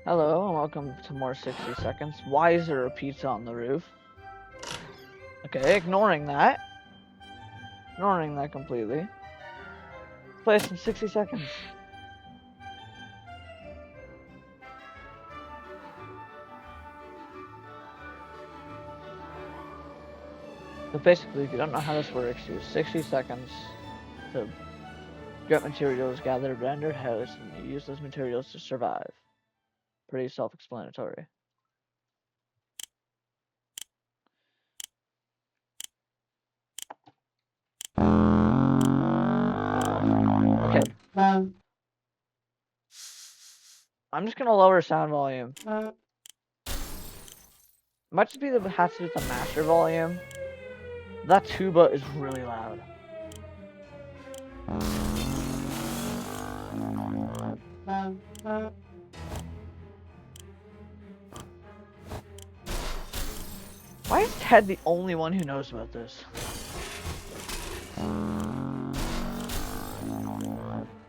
Hello, and welcome to more 60 seconds. Why is there a pizza on the roof? Okay, ignoring that. Ignoring that completely. Let's play some 60 seconds. So basically, if you don't know how this works, you use 60 seconds to get materials gathered around your house, and you use those materials to survive. Pretty self-explanatory. Okay. I'm just gonna lower sound volume. Might just be the has to do with the master volume. That tuba is really loud. Why is Ted the only one who knows about this? Come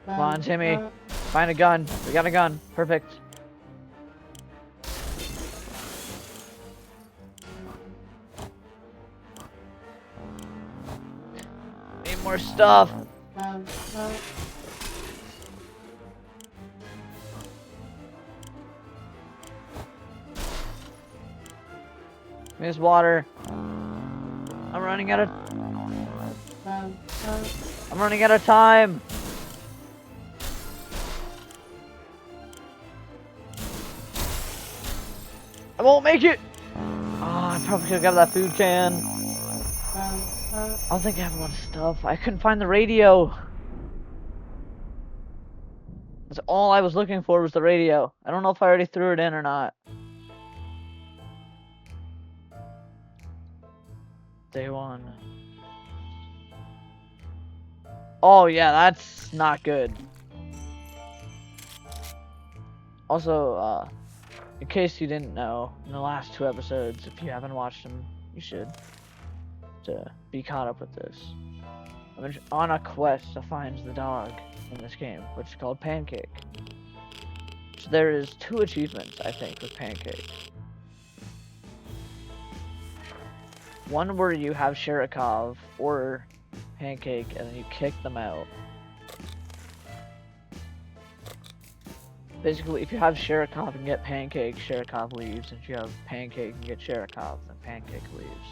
on, Timmy. Find a gun. We got a gun. Perfect. Need more stuff. Miss water. I'm running out of time. I won't make it. Oh, I probably could have got that food can. I don't think I have a lot of stuff. I couldn't find the radio. That's all I was looking for was the radio. I don't know if I already threw it in or not. Day one. Oh yeah, that's not good. Also, in case you didn't know, in the last 2 episodes, if you haven't watched them, you should, to be caught up with this. I'm on a quest to find the dog in this game, which is called Pancake. So there is 2 achievements, I think, with Pancake. One where you have Sherikov or Pancake, and then you kick them out. Basically, if you have Sherikov and get Pancake, Sherikov leaves. If you have Pancake and get Sherikov, then Pancake leaves.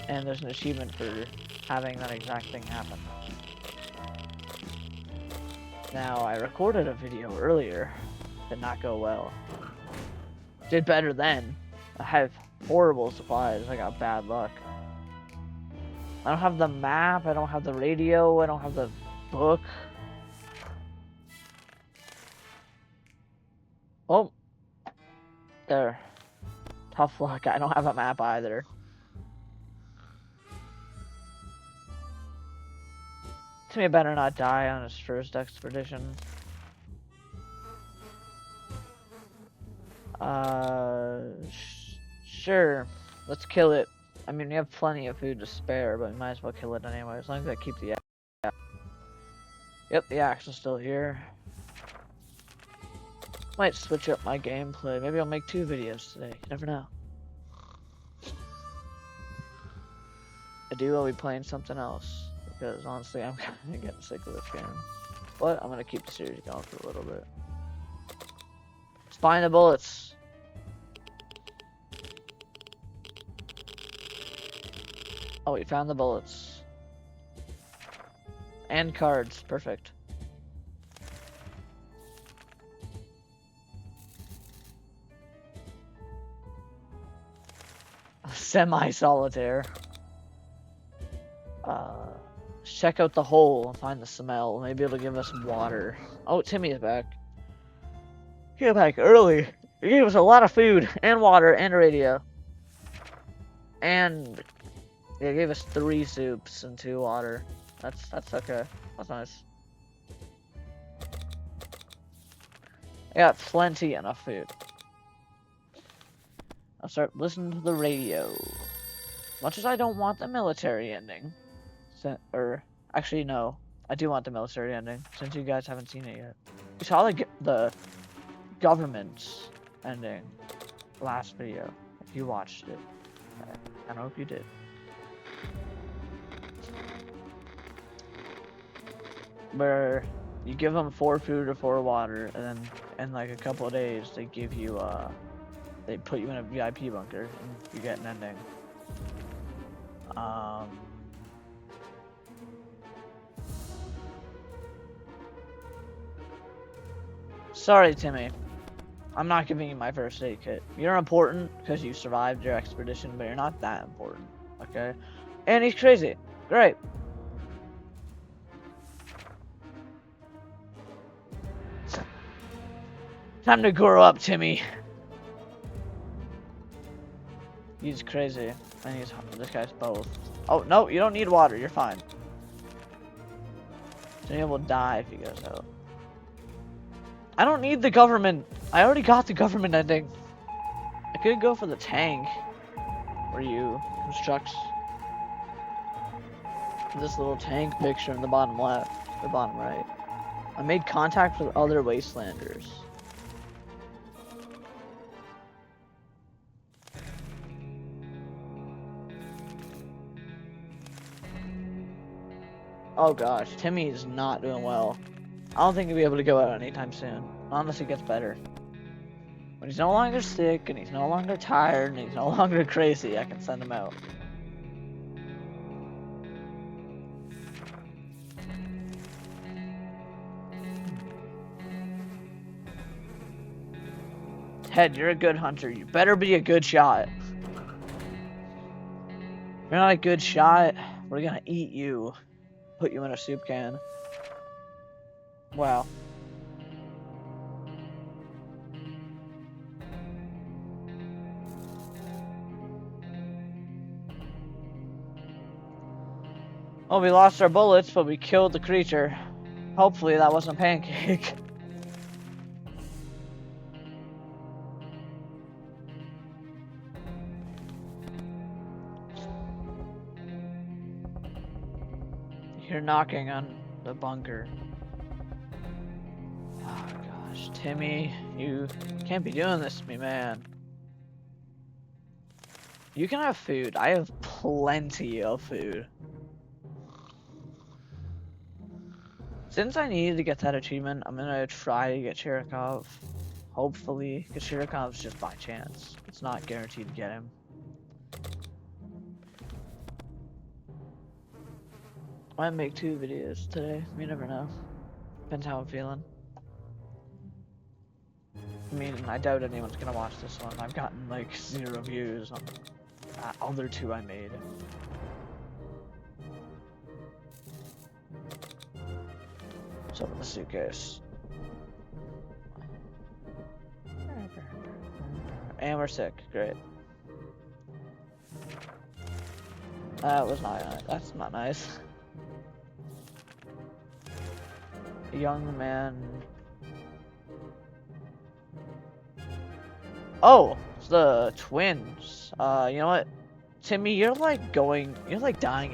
And there's an achievement for having that exact thing happen. Now, I recorded a video earlier. Did not go well. Did better then. I have horrible supplies. I got bad luck. I don't have the map. I don't have the radio. I don't have the book. Oh. There. Tough luck. I don't have a map either. Timmy better not die on his first expedition. Sure. Let's kill it. I mean, we have plenty of food to spare, but we might as well kill it anyway, as long as I keep the axe. Yep, the axe is still here. Might switch up my gameplay. Maybe I'll make 2 videos today. You never know. I do will be playing something else, because honestly, I'm kind of getting sick of this game. But I'm gonna keep the series going for a little bit. Let's find the bullets. Oh, we found the bullets. And cards. Perfect. Semi-solitaire. Check out the hole and find the smell. Maybe it'll give us water. Oh, Timmy is back. He got back early. He gave us a lot of food and water and a radio. And they gave us 3 soups and 2 water. That's okay. That's nice. I got plenty enough food. I'll start listening to the radio. Much as I don't want the military ending. Or, actually, no. I do want the military ending, since you guys haven't seen it yet. You saw the government ending last video. If you watched it, I don't know if you did. Where you give them 4 food or 4 water, and then in like a couple of days they give you they put you in a VIP bunker and you get an ending. Sorry, Timmy. I'm not giving you my first aid kit. You're important because you survived your expedition, but you're not that important, okay? And he's crazy. Great. Time to grow up, Timmy. He's crazy, and this guy's both. Oh, no, you don't need water. You're fine. Timmy will die if he goes out. I don't need the government. I already got the government ending. I could go for the tank, where you construct this little tank picture in the bottom left, or bottom right. I made contact with other wastelanders. Oh gosh, Timmy is not doing well. I don't think he'll be able to go out anytime soon, unless he gets better. When he's no longer sick, and he's no longer tired, and he's no longer crazy, I can send him out. Ted, you're a good hunter. You better be a good shot. If you're not a good shot, we're gonna eat you. Put you in a soup can. Wow. Well, we lost our bullets, but we killed the creature. Hopefully that wasn't Pancake. You're knocking on the bunker. Oh gosh, Timmy, you can't be doing this to me, man. You can have food. I have plenty of food. Since I needed to get that achievement, I'm gonna try to get Chirikov. Hopefully, because Chirikov's just by chance. It's not guaranteed to get him. I might make 2 videos today. You never know. Depends how I'm feeling. I mean, I doubt anyone's gonna watch this one. I've gotten like 0 views on the other 2 I made. What's up with the suitcase? And we're sick. Great. That was not. That's not nice. A young man. Oh, it's the twins. You know what, Timmy, you're like dying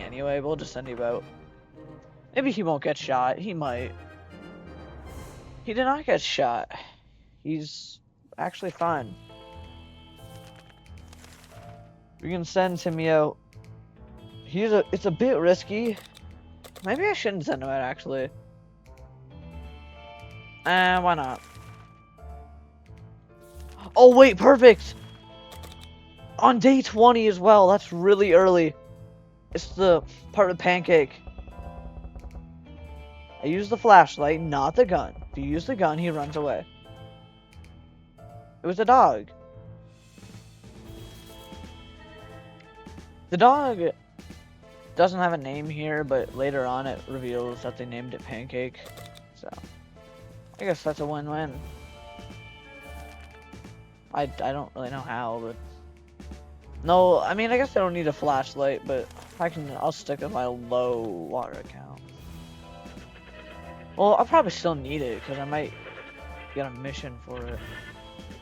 anyway. We'll just send you out. Maybe he won't get shot. He might. He did not get shot. He's actually fine. We can send Timmy out. It's a bit risky. Maybe I shouldn't send him out actually. Why not? Oh wait, perfect! On day 20 as well, that's really early. It's the part of Pancake. I use the flashlight, not the gun. If you use the gun, he runs away. It was a dog. The dog doesn't have a name here, but later on it reveals that they named it Pancake. So, I guess that's a win-win. I don't really know how, but... No, I mean, I guess I don't need a flashlight, but I'll stick with my low water account. Well, I'll probably still need it, because I might get a mission for it.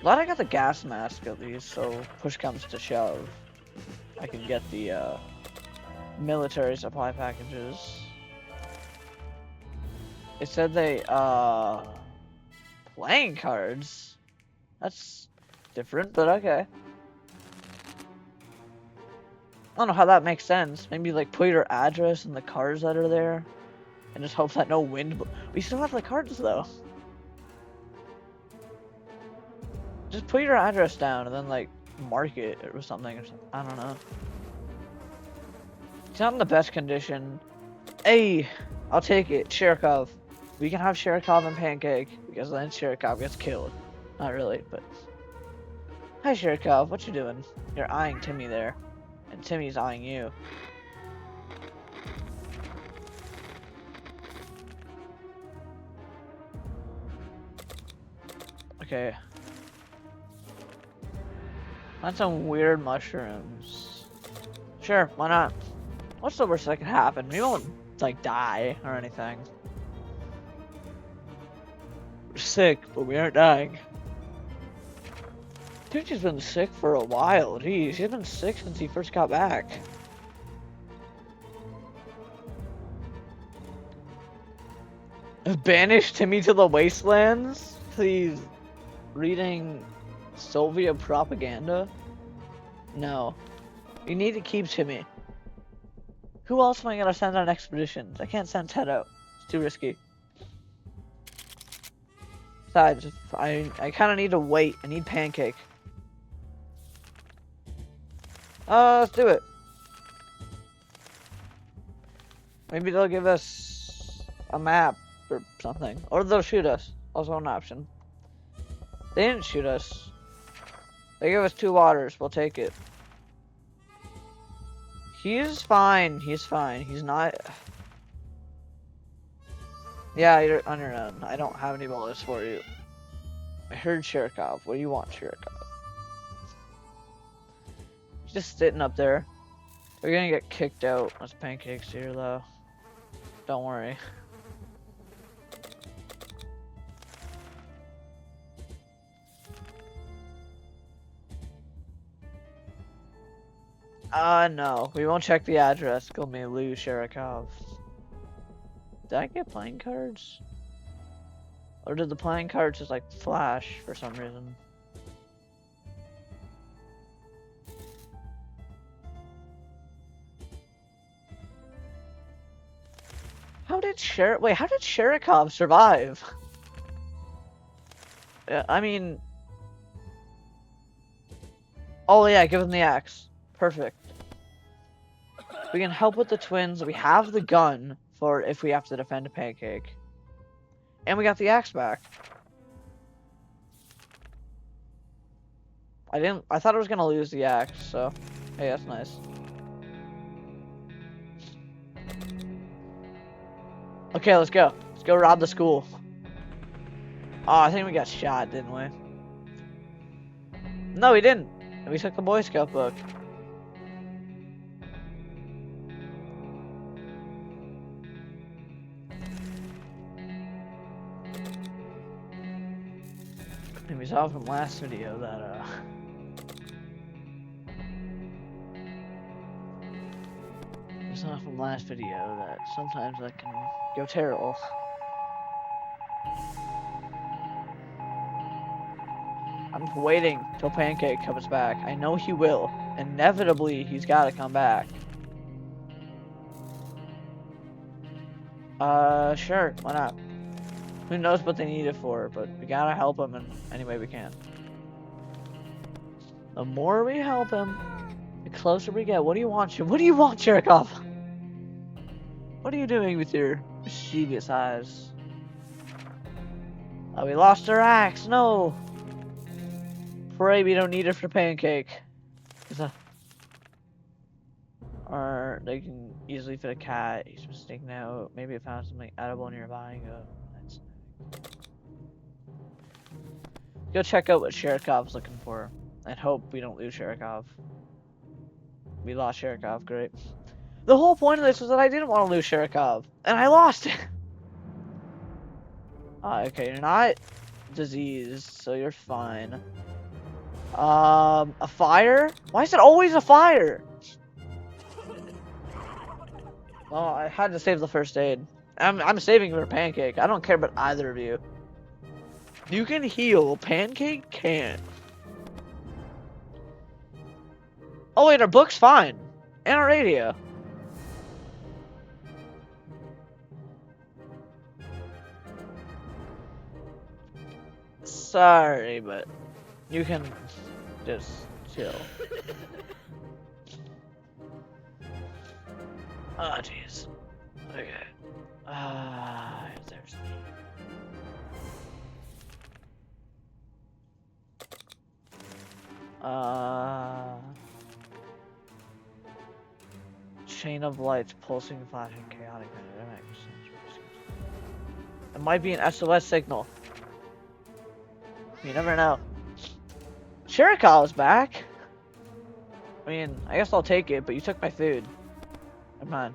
Glad I got the gas mask at least, so push comes to shove. I can get the military supply packages. It said they, playing cards? That's different, but okay. I don't know how that makes sense. Maybe like put your address and the cards that are there, and just hope that no wind. We still have the cards though. Just put your address down and then like mark it or something. I don't know. It's not in the best condition. Hey, I'll take it. Shirikov. We can have Shirikov and Pancake because then Shirikov gets killed. Not really, but. Hi Shirikov, what you doing? You're eyeing Timmy there. And Timmy's eyeing you. Okay. Find some weird mushrooms. Sure, why not? What's the worst that could happen? We won't, like, die or anything. We're sick, but we aren't dying. Dude, she's been sick for a while. Jeez, she's been sick since he first got back. Banish Timmy to the wastelands? Please. Reading Soviet propaganda? No. You need to keep Timmy. Who else am I gonna send on expeditions? I can't send Ted out. It's too risky. Besides, I kinda need to wait. I need Pancake. Let's do it. Maybe they'll give us a map or something. Or they'll shoot us. Also an option. They didn't shoot us. They gave us 2 waters. We'll take it. He's fine. He's fine. He's not... Yeah, you're on your own. I don't have any bullets for you. I heard Shirikov. What do you want, Shirikov? He's just sitting up there. We're gonna get kicked out. There's Pancakes here, though. Don't worry. No. We won't check the address. Call me Lou Shirikov. Did I get playing cards? Or did the playing cards just like flash for some reason? How did Shirikov survive? Yeah, I mean... Oh yeah, give him the axe. Perfect. We can help with the twins. We have the gun for if we have to defend a Pancake. And we got the axe back. I thought I was gonna lose the axe, so hey, that's nice. Okay, let's go. Let's go rob the school. Oh, I think we got shot, didn't we? No, we didn't. We took the Boy Scout book. And we saw from last video that sometimes that can go terrible. I'm waiting till Pancake comes back. I know he will. Inevitably, he's got to come back. Sure, why not? Who knows what they need it for, but we gotta help him in any way we can. The more we help him, the closer we get. What do you want, Shirikov? What are you doing with your mischievous eyes? Oh, we lost our axe. No. Pray we don't need it for Pancake. Or they can easily fit a cat. He's mistaken out. Maybe it found something edible nearby. Go check out what Shirikov's looking for. And hope we don't lose Shirikov. We lost Shirikov, great. The whole point of this was that I didn't want to lose Shirikov. And I lost it! Okay, you're not diseased, so you're fine. A fire? Why is it always a fire? Well, I had to save the first aid. I'm saving for Pancake. I don't care about either of you. You can heal. Pancake can't. Oh wait, our book's fine. And our radio. Sorry, but you can just chill. Oh, jeez. Okay. There's me. Chain of lights, pulsing, flashing, chaotic. It might be an SOS signal. You never know. Shirakawa's back. I mean, I guess I'll take it, but you took my food. Never mind.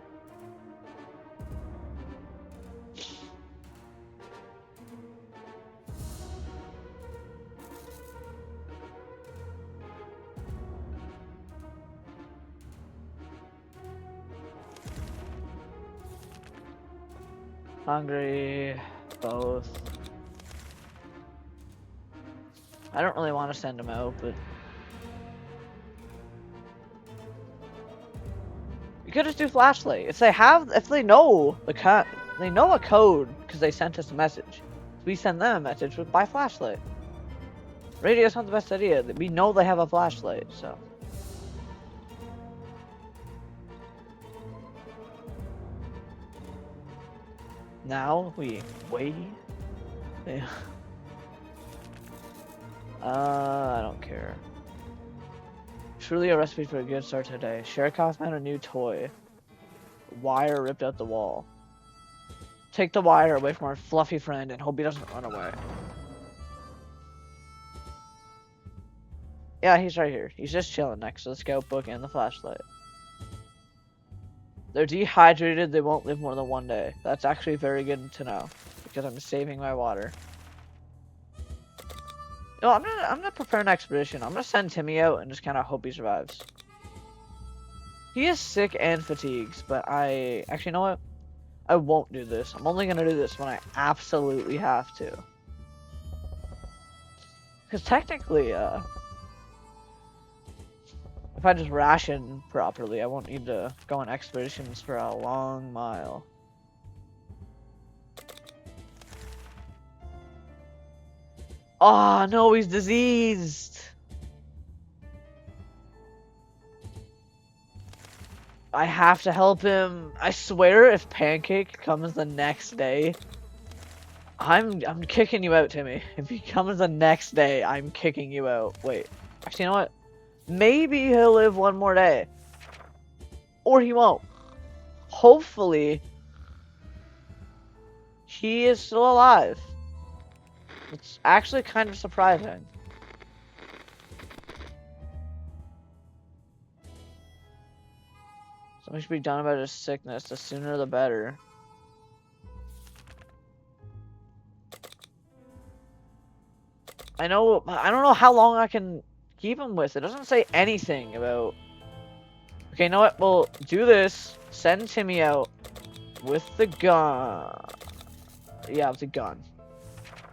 Hungry, both. I don't really want to send them out, but you could just do flashlight. If they know they know a code because they sent us a message. We send them a message with buy flashlight. Radio's not the best idea. We know they have a flashlight, so. Now we wait. Yeah. I don't care. Truly a recipe for a good start today. Shirakawa found a new toy. Wire ripped out the wall. Take the wire away from our fluffy friend and hope he doesn't run away. Yeah, he's right here. He's just chilling next to the scout book and the flashlight. They're dehydrated, they won't live more than 1 day. That's actually very good to know, because I'm saving my water. No, I'm gonna prepare an expedition. I'm gonna send Timmy out and just kinda hope he survives. He is sick and fatigued, but actually, you know what? I won't do this. I'm only gonna do this when I absolutely have to. Because technically, if I just ration properly, I won't need to go on expeditions for a long mile. Oh no, he's diseased! I have to help him. I swear if Pancake comes the next day, I'm kicking you out, Timmy. If he comes the next day, I'm kicking you out. Wait. Actually, you know what? Maybe he'll live 1 more day. Or he won't. Hopefully, he is still alive. It's actually kind of surprising. Something should be done about his sickness. The sooner the better. I don't know how long I can keep him with. It doesn't say anything about. Okay, you know what? We'll do this. Send Timmy out with the gun. Yeah, with the gun.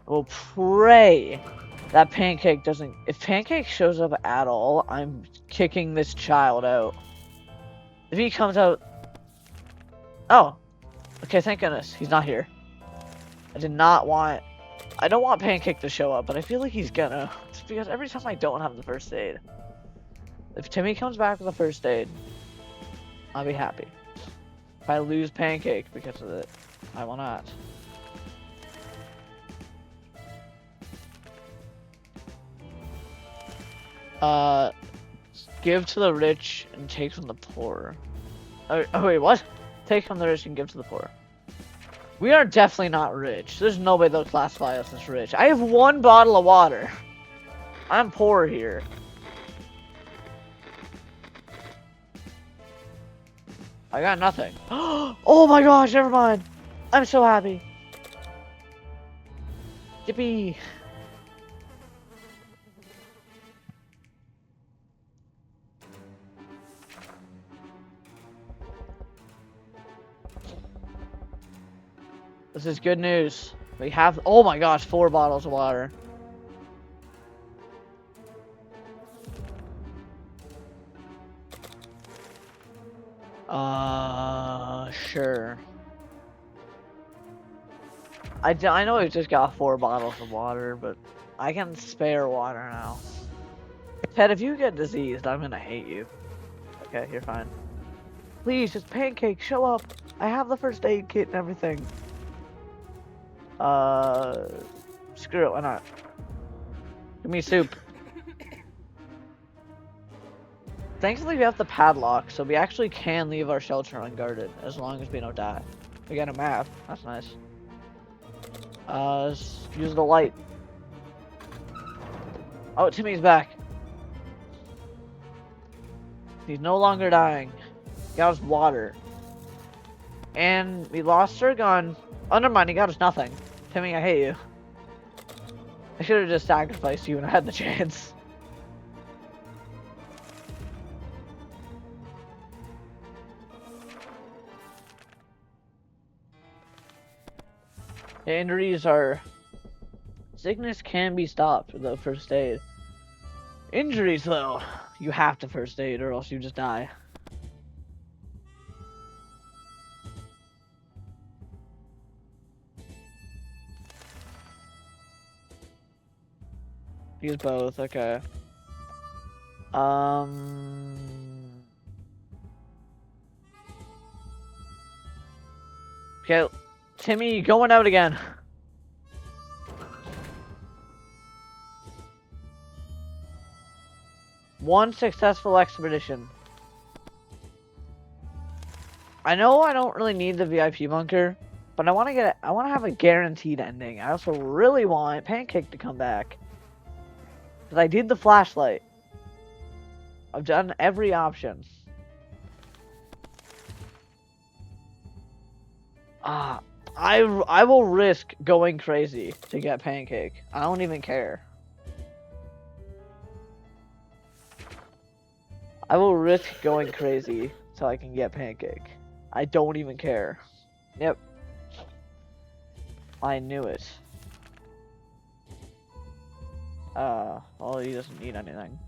We'll pray that Pancake doesn't. If Pancake shows up at all, I'm kicking this child out. If he comes out. Oh. Okay, thank goodness. He's not here. I don't want Pancake to show up, but I feel like he's gonna. Just because every time I don't have the first aid. If Timmy comes back with the first aid, I'll be happy. If I lose Pancake because of it, I will not. Give to the rich and take from the poor. Oh wait, what? Take from the rich and give to the poor. We are definitely not rich. There's no way they'll classify us as rich. I have 1 bottle of water. I'm poor here. I got nothing. Oh my gosh, never mind. I'm so happy. Yippee. This is good news. We have, oh my gosh, 4 bottles of water. Sure. I know we've just got 4 bottles of water, but I can spare water now. Ted, if you get diseased, I'm gonna hate you. Okay, you're fine. Please, just Pancake, show up. I have the first aid kit and everything. Screw it, why not? Give me soup. Thankfully, we have the padlock, so we actually can leave our shelter unguarded as long as we don't die. We got a map. That's nice. Let's use the light. Oh, Timmy's back. He's no longer dying. He got us water. And we lost our gun. Oh, never mind, he got us nothing. Timmy, I hate you. I should have just sacrificed you when I had the chance. The injuries are... Sickness can be stopped with the first aid. Injuries, though, you have to first aid or else you just die. Use both, okay. Okay, Timmy, going out again. One successful expedition. I know I don't really need the VIP bunker, but I want to have a guaranteed ending. I also really want Pancake to come back. Because I did the flashlight. I've done every option. I will risk going crazy to get Pancake. I don't even care. I will risk going crazy so I can get Pancake. I don't even care. Yep. I knew it. Well, he doesn't need anything.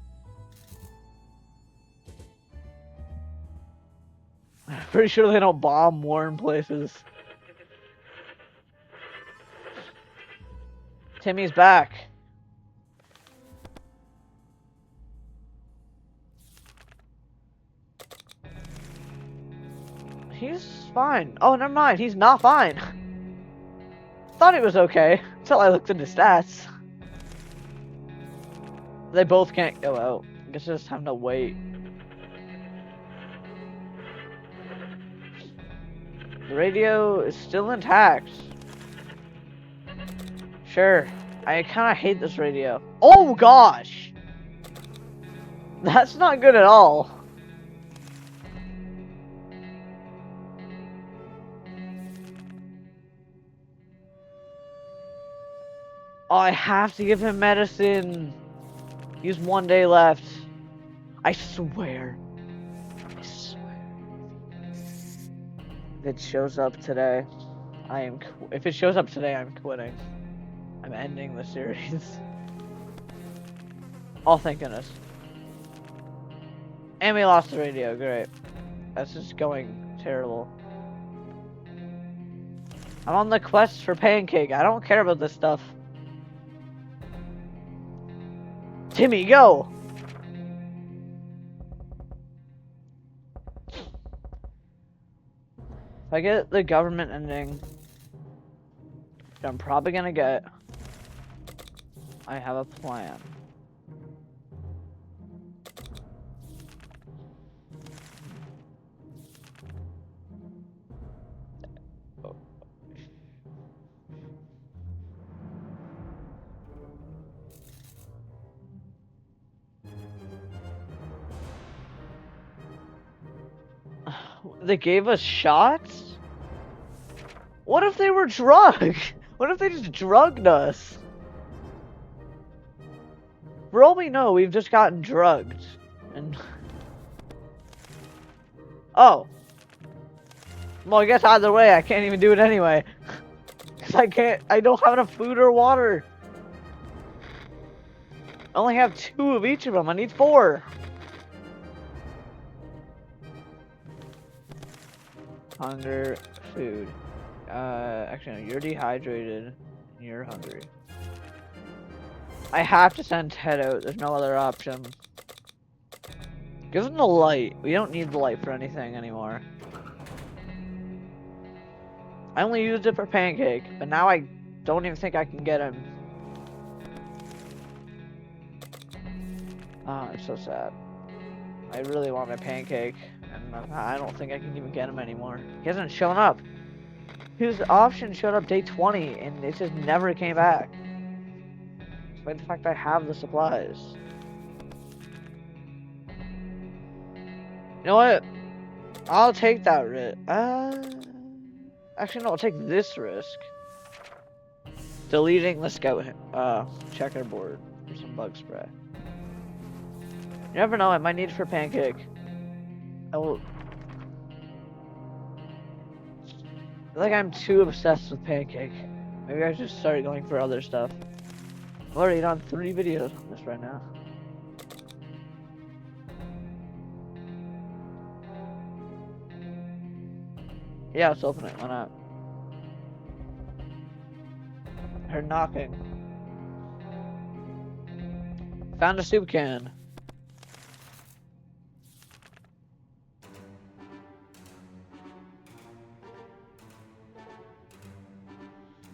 Pretty sure they don't bomb warm places. Timmy's back. He's fine. Oh, never mind. He's not fine. Thought he was okay until I looked into stats. They both can't go out. I guess just have to wait. The radio is still intact. Sure. I kind of hate this radio. Oh gosh! That's not good at all. Oh, I have to give him medicine. He's 1 day left. I swear. I swear. If it shows up today, if it shows up today, I'm quitting. I'm ending the series. Oh, thank goodness. And we lost the radio, great. That's just going terrible. I'm on the quest for Pancake. I don't care about this stuff. Timmy, go! If I get the government ending, which I'm probably gonna get, I have a plan. They gave us shots? What if they were drugged? What if they just drugged us? For all we know, we've just gotten drugged. And... Oh. Well, I guess either way, I can't even do it anyway. Because I don't have enough food or water. I only have 2 of each of them. I need 4. Hunger, food. Actually, no, you're dehydrated and you're hungry. I have to send Ted out. There's no other option. Give him the light. We don't need the light for anything anymore. I only used it for pancake, but now I don't even think I can get him. Oh, I'm so sad. I really want my pancake, and I don't think I can even get him anymore. He hasn't shown up. His option showed up day 20, and it just never came back. Despite the fact I have the supplies. You know what? I'll take that risk. Actually, no, I'll take this risk. Deleting the scout checkerboard for some bug spray. You never know, I might need it for pancake. I will. I feel like I'm too obsessed with pancake. Maybe I should start going for other stuff. I'm already on 3 videos on this right now. Yeah, let's open it. Why not? I heard knocking. Found a soup can.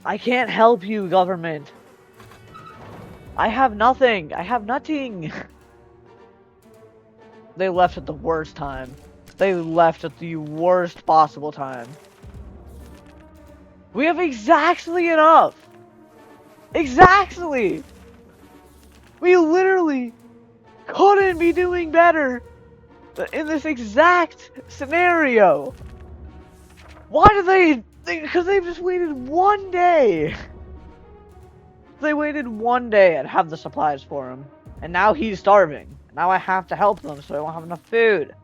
I can't help you, government. I have nothing. I have nothing. They left at the worst time. They left at the worst possible time. We have exactly enough. Exactly. We literally couldn't be doing better in this exact scenario. Why do they? Because they've just waited 1 day. They waited 1 day and have the supplies for him, and now he's starving. Now I have to help them, so I won't have enough food.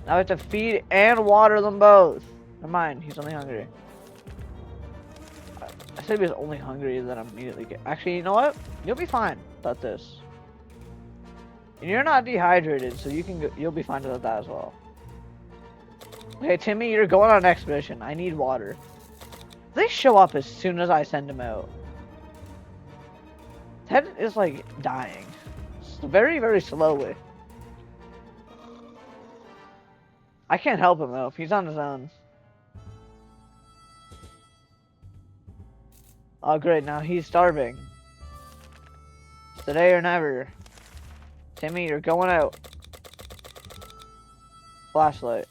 Now I have to feed and water them both. Never mind, he's only hungry. I said he was only hungry, then I immediately get. Actually, you know what? You'll be fine about this. And you're not dehydrated, so you can go, you'll be fine with that as well. Okay, Timmy, you're going on an expedition. I need water. They show up as soon as I send them out. Ted is like dying. Very, very slowly. I can't help him though, if he's on his own. Oh great, now he's starving. It's today or never. Timmy, you're going out. Flashlight.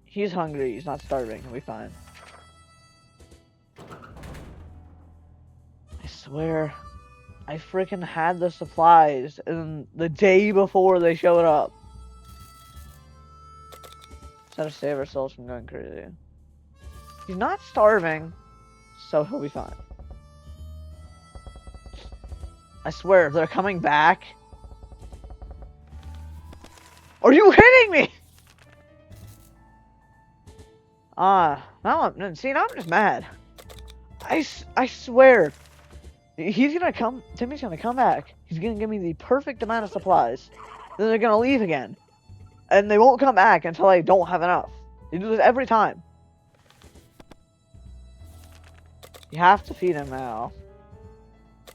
He's hungry, he's not starving, he'll be fine. I swear, I freaking had the supplies and the day before they showed up. Just gotta save ourselves from going crazy. He's not starving, so he'll be fine. I swear, if they're coming back. Are you kidding me? Now I'm just mad. I swear, he's gonna come. Timmy's gonna come back. He's gonna give me the perfect amount of supplies. Then they're gonna leave again, and they won't come back until I don't have enough. They do this every time. You have to feed him now.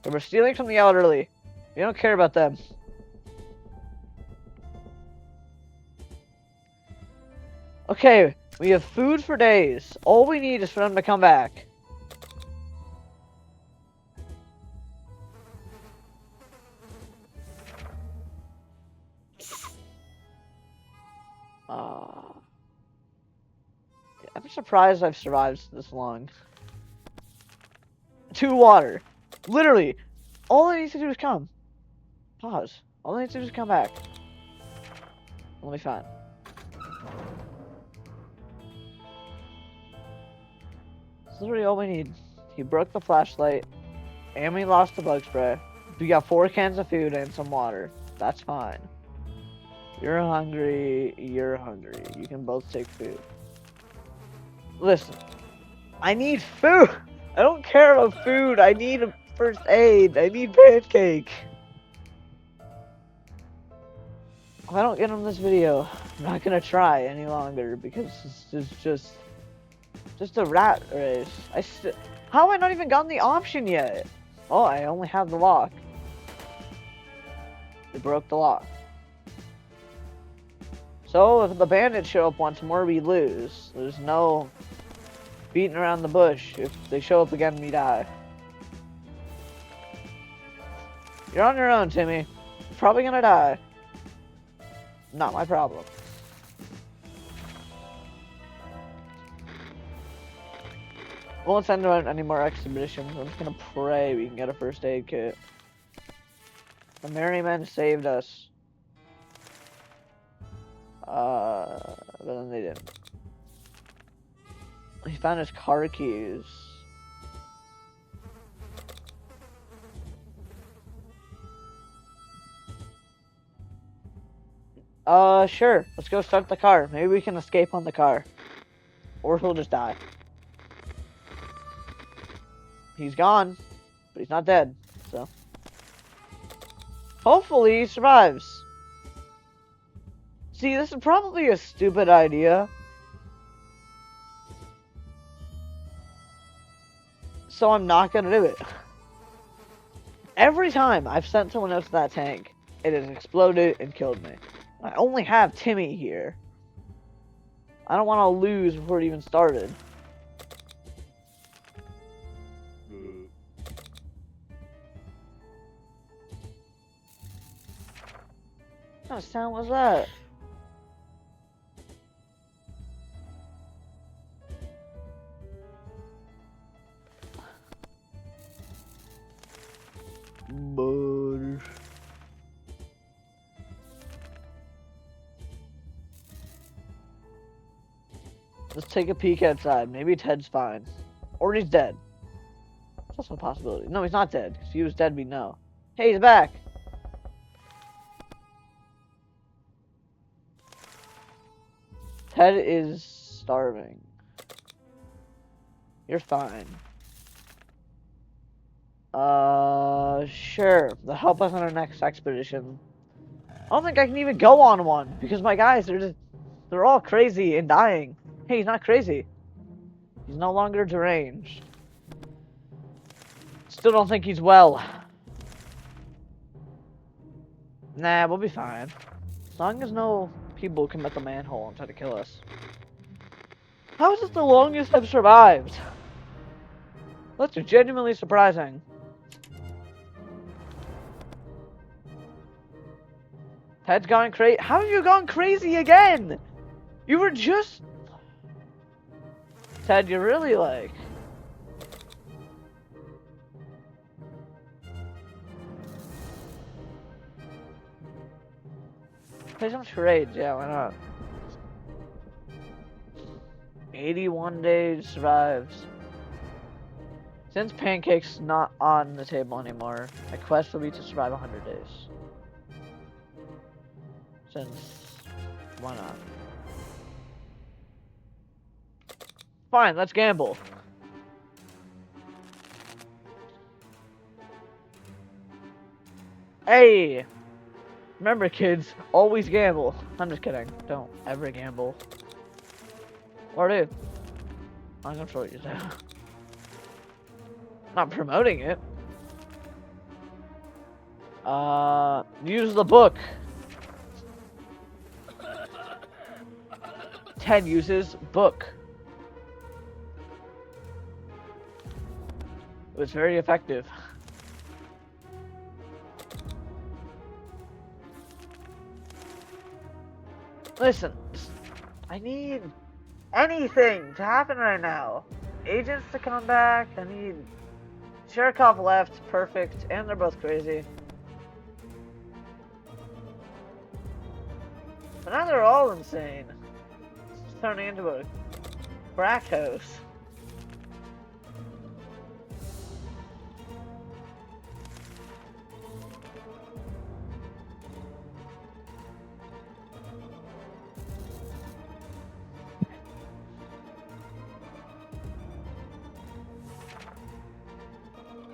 We're stealing from the elderly. We don't care about them. Okay, we have food for days. All we need is for them to come back. I'm surprised I've survived this long. 2 water. Literally, all I need to do is come. Pause. All I need to do is come back. We'll be fine. That's literally all we need. He broke the flashlight, and we lost the bug spray. We got 4 cans of food and some water. That's fine. You're hungry. You're hungry. You can both take food. Listen, I need food. I don't care about food. I need a first aid. I need pancake. If I don't get him this video, I'm not gonna try any longer because this is just a rat race. How have I not even gotten the option yet? Oh, I only have the lock. They broke the lock. So if the bandits show up once more, we lose. There's no beating around the bush. If they show up again, we die. You're on your own, Timmy. You're probably gonna die. Not my problem. Won't send out any more expeditions. I'm just gonna pray we can get a first aid kit. The merry men saved us. But then they didn't. He found his car keys. Sure. Let's go start the car. Maybe we can escape on the car. Or he'll just die. He's gone, but he's not dead, so. Hopefully he survives. See, this is probably a stupid idea. So I'm not gonna do it. Every time I've sent someone else to that tank, it has exploded and killed me. I only have Timmy here. I don't want to lose before it even started. What kind of sound was that? Butter. Let's take a peek outside. Maybe Ted's fine. Or he's dead. That's also a possibility. No, he's not dead. If he was dead, we'd know. Hey, he's back! Ted is starving. You're fine. Sure. They'll help us on our next expedition. I don't think I can even go on one because my guys they're all crazy and dying. Hey, he's not crazy. He's no longer deranged. Still don't think he's well. Nah, we'll be fine. As long as no people come at the manhole and try to kill us. How is this the longest I've survived? That's genuinely surprising. Ted's gone crazy. How have you gone crazy again? You were just... Ted, you're really like... Play some charades, yeah, why not? 81 days survives. Since Pancake's not on the table anymore, my quest will be to survive 100 days. Since, why not? Fine, let's gamble. Hey! Remember kids, always gamble. I'm just kidding. Don't ever gamble. Or do. I'm gonna throw you down. Not promoting it. Use the book. Ted uses book. It was very effective. Listen, I need anything to happen right now. Agents to come back, I need... Sherikov left, perfect, and they're both crazy. But now they're all insane. It's turning into a crack house.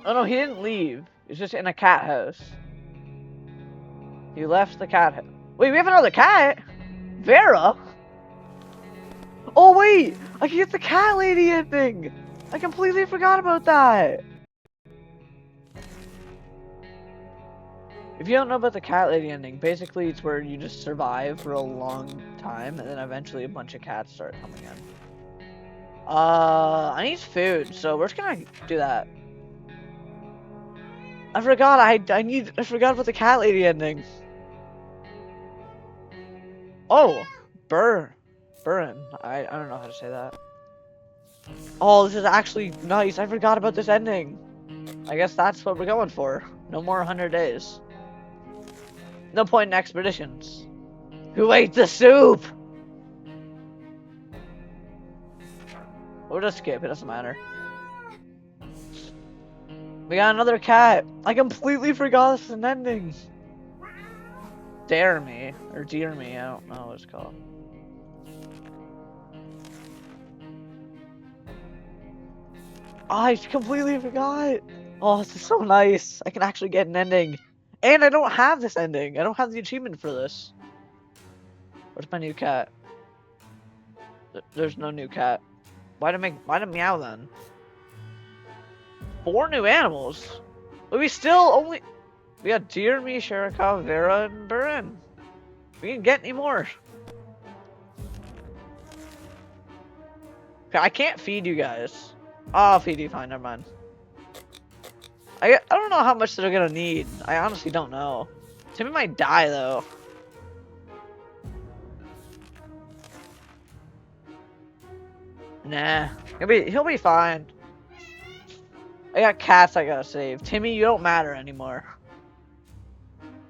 Oh no, he didn't leave. He's just in a cat house. He left the cat house. Wait, we have another cat? Vera? Oh wait! I can get the cat lady ending! I completely forgot about that! If you don't know about the cat lady ending, basically it's where you just survive for a long time and then eventually a bunch of cats start coming in. I need food, so we're just gonna do that. I forgot I forgot about the cat lady ending. Oh, Burn. I don't know how to say that. Oh, this is actually nice. I forgot about this ending. I guess that's what we're going for. No more 100 days. No point in expeditions. Who ate the soup? We'll just skip, it doesn't matter. We got another cat. I completely forgot this is an ending. Dare me, or dear me, I don't know what it's called. Oh, I completely forgot. Oh, this is so nice. I can actually get an ending. And I don't have this ending. I don't have the achievement for this. Where's my new cat? There's no new cat. Why did meow then? 4 new animals? But we still we got Dear Me, Sherikov, Vera, and Burin. We didn't get any more. Okay, I can't feed you guys. Oh, I'll feed you, fine, never mind. I don't know how much they're gonna need. I honestly don't know. Timmy might die though. Nah, he'll be fine. I got cats I gotta save. Timmy, you don't matter anymore.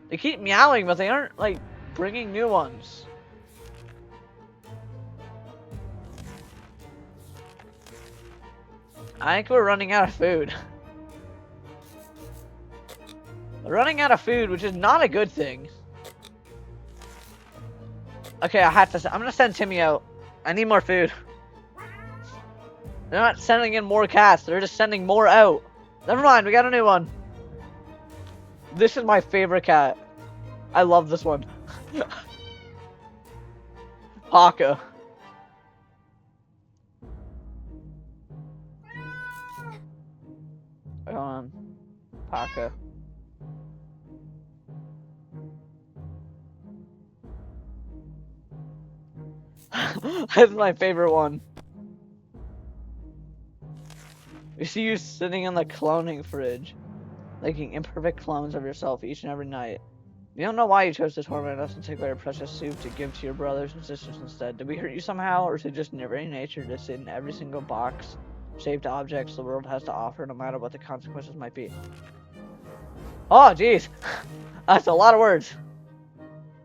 They keep meowing, but they aren't like bringing new ones. I think we're running out of food. We're running out of food, which is not a good thing. Okay, I'm gonna send Timmy out. I need more food. They're not sending in more cats, they're just sending more out. Never mind, we got a new one. This is my favorite cat. I love this one. Paka. Come on. Paka. That's my favorite one. We see you sitting in the cloning fridge, making imperfect clones of yourself each and every night. You don't know why you chose to torment us and take away our precious soup to give to your brothers and sisters instead. Did we hurt you somehow, or is it just in your very nature to sit in every single box, shaped objects the world has to offer, no matter what the consequences might be? Oh, jeez. That's a lot of words.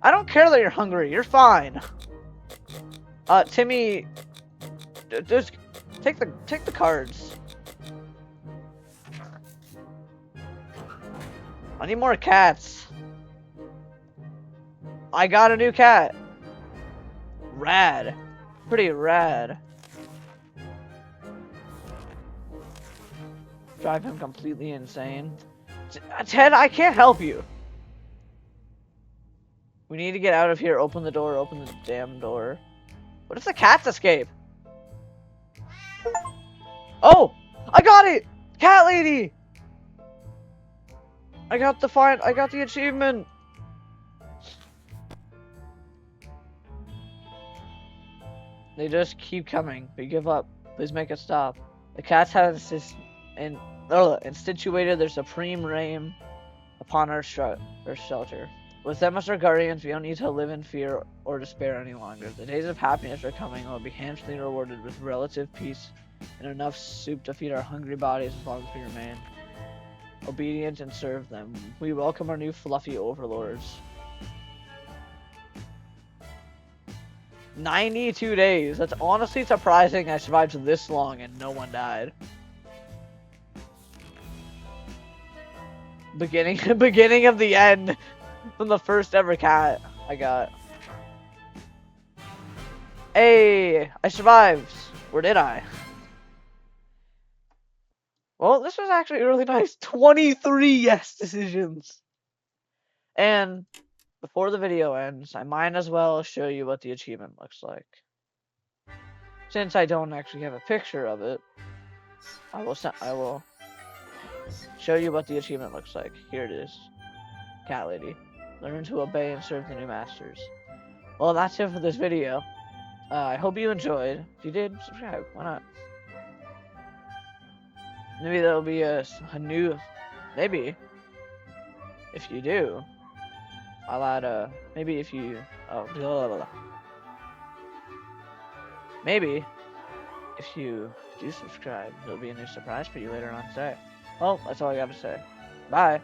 I don't care that you're hungry. You're fine. Timmy, just take the cards. I need more cats. I got a new cat. Rad. Pretty rad. Drive him completely insane. Ted, I can't help you. We need to get out of here. Open the door. Open the damn door. What if the cats escape? Oh! I got it! Cat lady! I got the achievement! They just keep coming. We give up. Please make it stop. The cats have instituted their supreme reign upon our shelter. With them as our guardians, we don't need to live in fear or despair any longer. The days of happiness are coming, and we'll be handsomely rewarded with relative peace and enough soup to feed our hungry bodies as long as we remain obedient and serve them. We welcome our new fluffy overlords. 92 days. That's honestly surprising I survived this long and no one died. Beginning of the end from the first ever cat I got. Hey, I survived. Or did I? Well, this was actually really nice. 23 yes decisions. And before the video ends, I might as well show you what the achievement looks like. Since I don't actually have a picture of it, I will show you what the achievement looks like. Here it is. Cat lady. Learn to obey and serve the new masters. Well, that's it for this video. I hope you enjoyed. If you did, subscribe. Why not? Maybe there'll be a new... Maybe. If you do, I'll add maybe if you... Oh, blah, blah, blah. Maybe if you do subscribe, there'll be a new surprise for you later on today. Well, that's all I got to say. Bye.